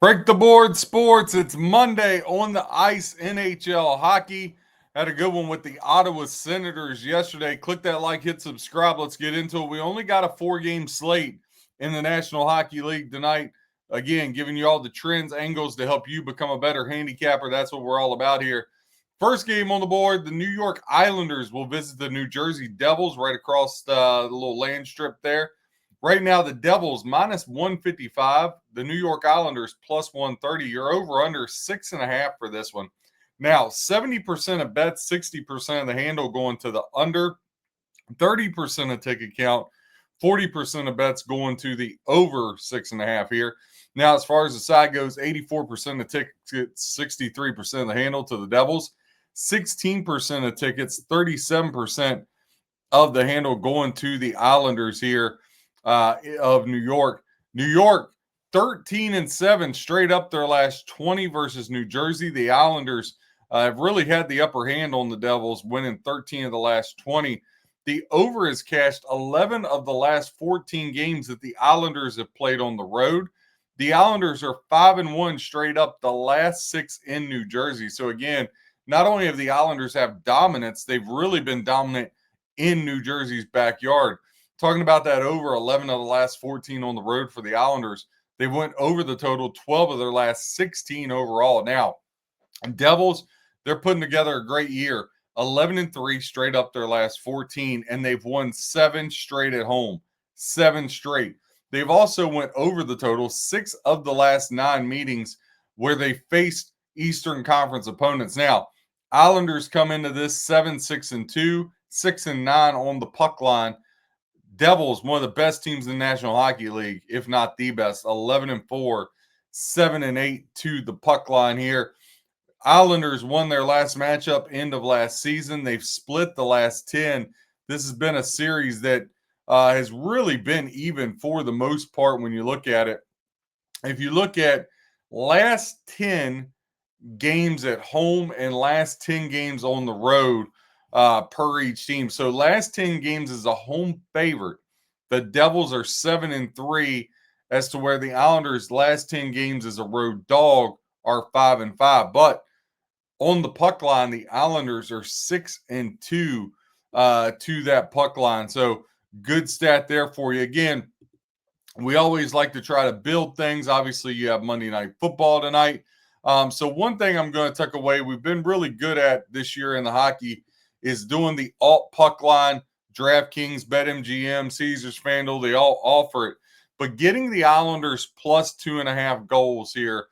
Break the board sports. It's Monday on the ice. NHL hockey. Had a good one with the Ottawa Senators yesterday. Click that like, hit subscribe. Let's get into it. We only got a 4-game slate in the National Hockey League tonight. Again, giving you all the trends, angles to help you become a better handicapper. That's what we're all about here. First game on the board, the New York Islanders will visit the New Jersey Devils right across the little land strip there. Right now, the Devils minus 155, the New York Islanders plus 130. You're over under 6.5 for this one. Now, 70% of bets, 60% of the handle going to the under, 30% of ticket count, 40% of bets going to the over 6.5 here. Now, as far as the side goes, 84% of tickets, 63% of the handle to the Devils, 16% of tickets, 37% of the handle going to the Islanders here of New York. New York, 13-7 straight up their last 20 versus New Jersey. The Islanders have really had the upper hand on the Devils, winning 13 of the last 20. The over has cashed 11 of the last 14 games that the Islanders have played on the road. The Islanders are 5-1 straight up the last 6 in New Jersey. So again, not only have the Islanders have dominance, they've really been dominant in New Jersey's backyard. Talking about that over 11 of the last 14 on the road for the Islanders. They went over the total 12 of their last 16 overall. Now, Devils, they're putting together a great year. 11-3 straight up their last 14, and they've won 7 straight at home. 7 straight. They've also went over the total 6 of the last 9 meetings where they faced Eastern Conference opponents. Now, Islanders come into this 7-6-2, 6-9 on the puck line. Devils, one of the best teams in the National Hockey League, if not the best, 11-4, 7-8 to the puck line here. Islanders won their last matchup end of last season. They've split the last 10. This has been a series that has really been even for the most part when you look at it. If you look at last 10 games at home and last 10 games on the road, per each team. So last 10 games is a home favorite. The Devils are 7-3, as to where the Islanders' last 10 games as a road dog are 5-5. But on the puck line, the Islanders are 6-2 to that puck line. So good stat there for you. Again, we always like to try to build things. Obviously, you have Monday Night Football tonight. So one thing I'm going to take away, we've been really good at this year in the hockey, is doing the alt puck line. DraftKings, BetMGM, Caesars, FanDuel, they all offer it. But getting the Islanders plus 2.5 goals here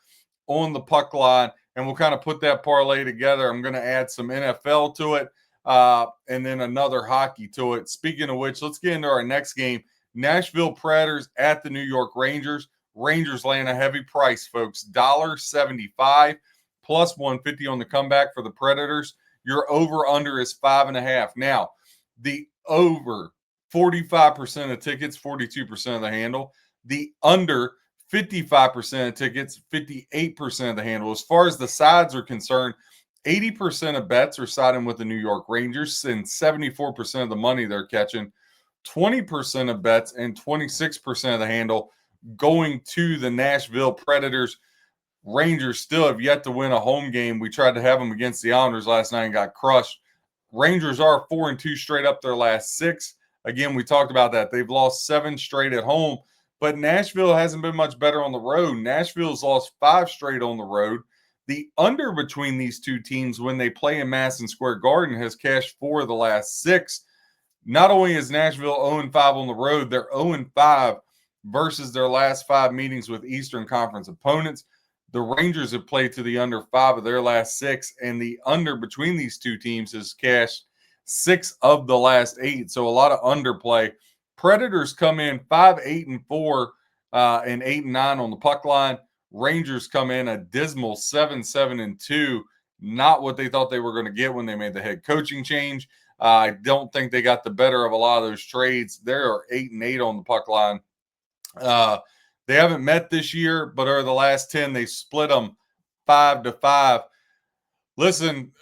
on the puck line, and we'll kind of put that parlay together. I'm going to add some NFL to it and then another hockey to it. Speaking of which, let's get into our next game. Nashville Predators at the New York Rangers. Rangers laying a heavy price, folks. $1.75 plus 150 on the comeback for the Predators. Your over-under is 5.5. Now, the over, 45% of tickets, 42% of the handle. The under, 55% of tickets, 58% of the handle. As far as the sides are concerned, 80% of bets are siding with the New York Rangers, and 74% of the money they're catching. 20% of bets and 26% of the handle going to the Nashville Predators. Rangers still have yet to win a home game. We tried to have them against the Islanders last night and got crushed. Rangers are 4-2 straight up their last 6. Again, we talked about that. They've lost 7 straight at home, but Nashville hasn't been much better on the road. Nashville's lost 5 straight on the road. The under between these two teams when they play in Madison Square Garden has cashed 4 of the last 6. Not only is Nashville 0-5 on the road, they're 0-5 versus their last 5 meetings with Eastern Conference opponents. The Rangers have played to the under 5 of their last 6, and the under between these two teams has cashed 6 of the last 8. So a lot of underplay. Predators come in 5-8-4 and 8-9 on the puck line. Rangers come in a dismal 7-7-2. Not what they thought they were going to get when they made the head coaching change. I don't think they got the better of a lot of those trades. They are 8-8 on the puck line. They haven't met this year, but over the last 10, they split them 5-5. Listen,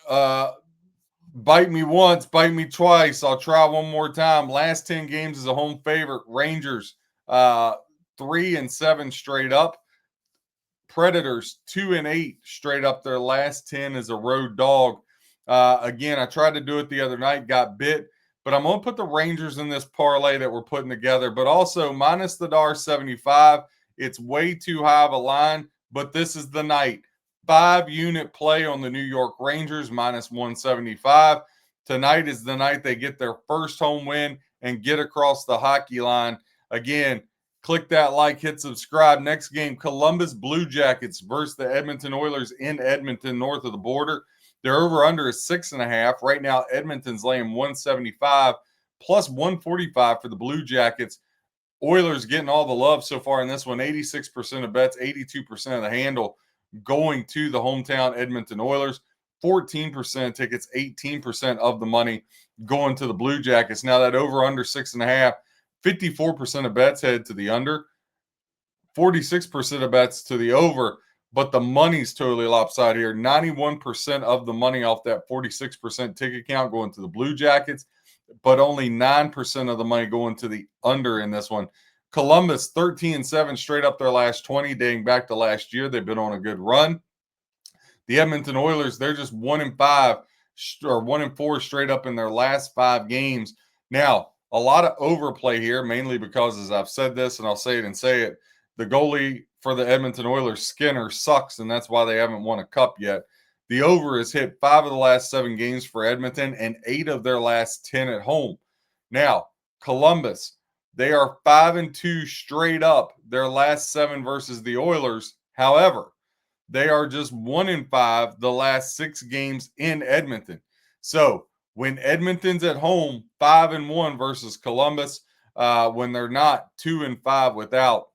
bite me once, bite me twice. I'll try one more time. Last 10 games is a home favorite. Rangers 3-7 straight up. Predators 2-8 straight up their last 10 as a road dog. Again, I tried to do it the other night, got bit, but I'm going to put the Rangers in this parlay that we're putting together, but also minus the $1.75. It's way too high of a line, but this is the night. 5-unit play on the New York Rangers minus 175. Tonight is the night they get their first home win and get across the hockey line. Again, click that like, hit subscribe. Next game, Columbus Blue Jackets versus the Edmonton Oilers in Edmonton, north of the border. Their over-under is 6.5. Right now, Edmonton's laying 175 plus 145 for the Blue Jackets. Oilers getting all the love so far in this one. 86% of bets, 82% of the handle going to the hometown Edmonton Oilers. 14% tickets, 18% of the money going to the Blue Jackets. Now that over-under 6.5, 54% of bets head to the under, 46% of bets to the over, but the money's totally lopsided here. 91% of the money off that 46% ticket count going to the Blue Jackets, but only 9% of the money going to the under in this one. Columbus 13-7 straight up their last 20, dating back to last year. They've been on a good run. The Edmonton Oilers, they're just 1-5 or 1-4 straight up in their last 5 games. Now, a lot of overplay here, mainly because, as I've said this, and I'll say it, the goalie for the Edmonton Oilers, Skinner, sucks, and that's why they haven't won a cup yet. The over has hit 5 of the last 7 games for Edmonton and 8 of their last 10 at home. Now, Columbus, they are 5-2 straight up their last 7 versus the Oilers. However, they are just 1-5 the last 6 games in Edmonton. So when Edmonton's at home, 5-1 versus Columbus, when they're not 2-5 without.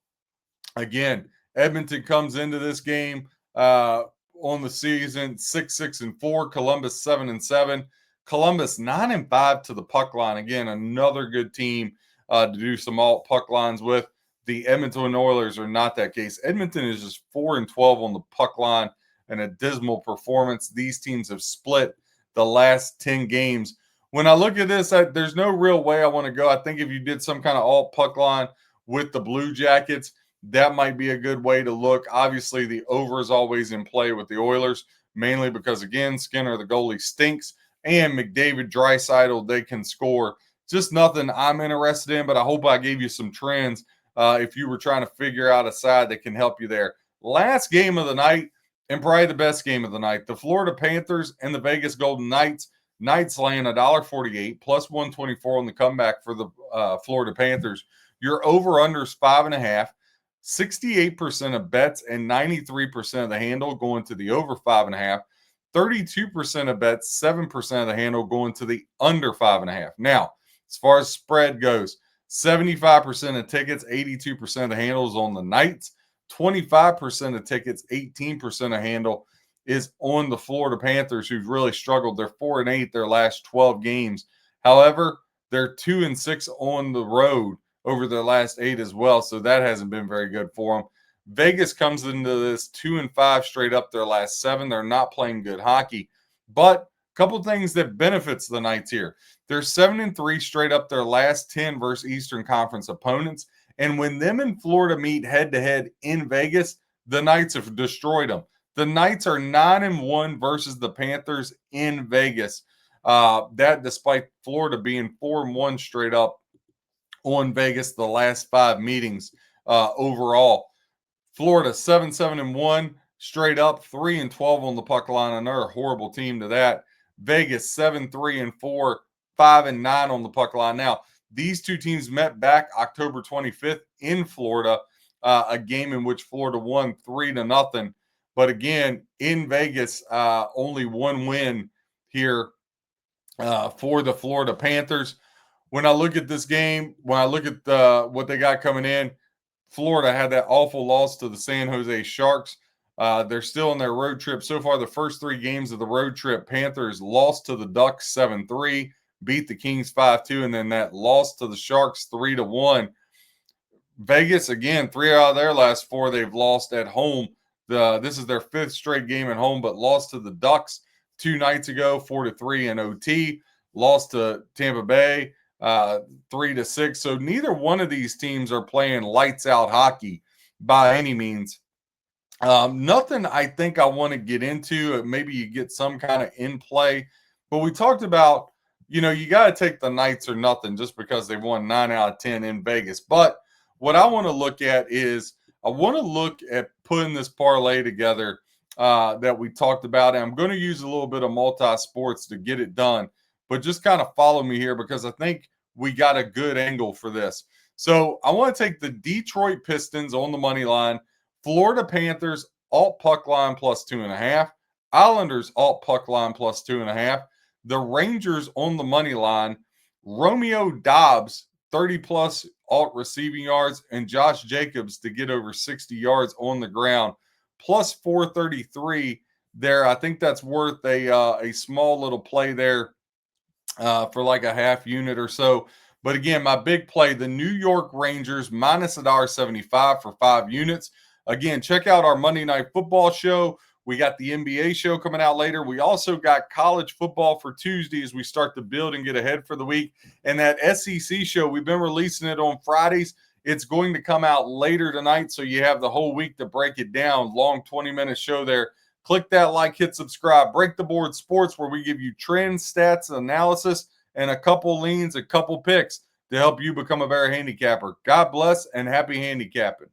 Again, Edmonton comes into this game on the season 6-4, Columbus 7-7. Columbus 9-5 to the puck line. Again, another good team to do some alt puck lines with. The Edmonton Oilers are not that case. Edmonton is just 4-12 on the puck line, and a dismal performance. These teams have split the last 10 games. When I look at this, there's no real way I want to go. I think if you did some kind of alt puck line with the Blue Jackets, that might be a good way to look. Obviously, the over is always in play with the Oilers, mainly because, again, Skinner, the goalie, stinks, and McDavid, Draisaitl, they can score. Just nothing I'm interested in, but I hope I gave you some trends if you were trying to figure out a side that can help you there. Last game of the night, and probably the best game of the night, the Florida Panthers and the Vegas Golden Knights. Knights laying $1.48 plus 124 on the comeback for the Florida Panthers. Your over-under is 5.5. 68% of bets and 93% of the handle going to the over 5.5. 32% of bets, 7% of the handle going to the under 5.5. Now, as far as spread goes, 75% of tickets, 82% of the handles on the Knights. 25% of tickets, 18% of handle is on the Florida Panthers, who've really struggled. They're 4-8 their last 12 games. However, they're 2-6 on the road over their last 8 as well, so that hasn't been very good for them. Vegas comes into this 2-5 straight up their last 7. They're not playing good hockey, but a couple things that benefits the Knights here. They're 7-3 straight up their last 10 versus Eastern Conference opponents. And when them and Florida meet head-to-head in Vegas, the Knights have destroyed them. The Knights are 9-1 versus the Panthers in Vegas. That despite Florida being 4-1 straight up on Vegas the last 5 meetings overall. Florida 7-1 straight up, 3-12 on the puck line. Another horrible team to that. Vegas 7-3-4, 5-9 on the puck line. Now, these two teams met back October 25th in Florida, a game in which Florida won 3-0. But again, in Vegas, only one win here for the Florida Panthers. When I look at this game, when I look at what they got coming in, Florida had that awful loss to the San Jose Sharks. They're still on their road trip. So far, the first 3 games of the road trip, Panthers lost to the Ducks 7-3, beat the Kings 5-2, and then that loss to the Sharks 3-1. Vegas, again, 3 out of their last 4 they've lost at home. This is their 5th straight game at home, but lost to the Ducks 2 nights ago, 4-3 in OT. Lost to Tampa Bay 3-6. So neither one of these teams are playing lights out hockey by any means. Nothing I think I want to get into. Maybe you get some kind of in play, but we talked about, you got to take the Knights or nothing just because they won 9 out of 10 in Vegas. But what I want to look at is I want to look at putting this parlay together that we talked about. And I'm going to use a little bit of multi sports to get it done, but just kind of follow me here because I think we got a good angle for this. So I want to take the Detroit Pistons on the money line. Florida Panthers alt puck line plus 2.5. Islanders alt puck line plus 2.5. The Rangers on the money line. Romeo Dobbs 30 plus alt receiving yards, and Josh Jacobs to get over 60 yards on the ground plus 433 there. I think that's worth a small little play there for like a half unit or so. But again, my big play, the New York Rangers minus $1.75 for 5 units. Again, check out our Monday Night Football show. We got the NBA show coming out later. We also got college football for Tuesday as we start to build and get ahead for the week. And that SEC show, we've been releasing it on Fridays. It's going to come out later tonight, so you have the whole week to break it down. Long 20-minute show there. Click that like, hit subscribe. Break the Board Sports, where we give you trends, stats, analysis, and a couple leans, a couple picks to help you become a better handicapper. God bless and happy handicapping.